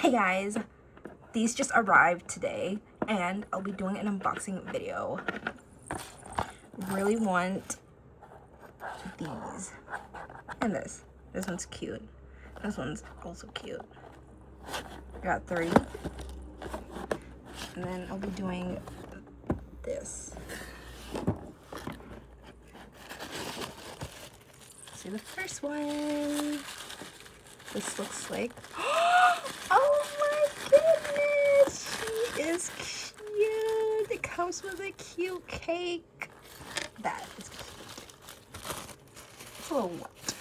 Hey guys, these just arrived today and I'll be doing an unboxing video. Really want these and this. This one's cute. This one's also cute. I got 3. And then I'll be doing this. See the first one. This looks like, oh my goodness, she is cute. It comes with a cute cake. That is cute. It's a little wet.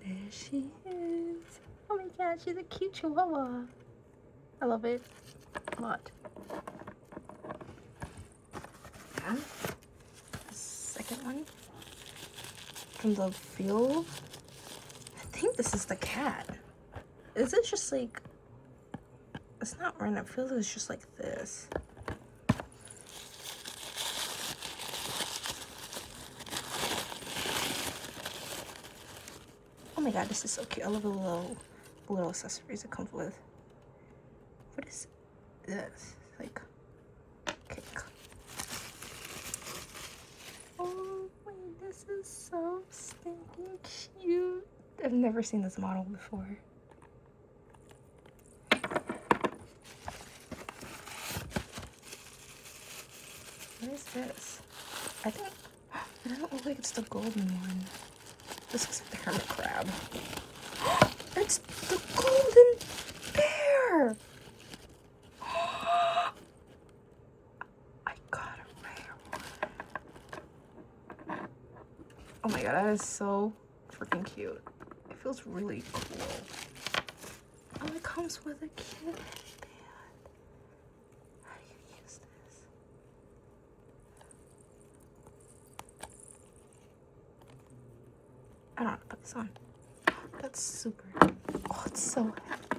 There she is. Oh my god, she's a cute chihuahua. I love it a lot. And the second one from the field. I think this is the cat. Is it just like, it's not random. It feels it's just like this. Oh my god, this is so cute. I love the little accessories it comes with. What is this? Like cake. Oh wait, this is so stinking cute. I've never seen this model before. What is this? I think, it doesn't look like it's the golden one. This looks like the hermit crab. It's the golden bear! I got a rare one. Oh my god, that is so freaking cute. It feels really cool. Oh, it comes with a cute headband. How do you use this? I don't know how to put this on. That's super. Oh, it's so heavy.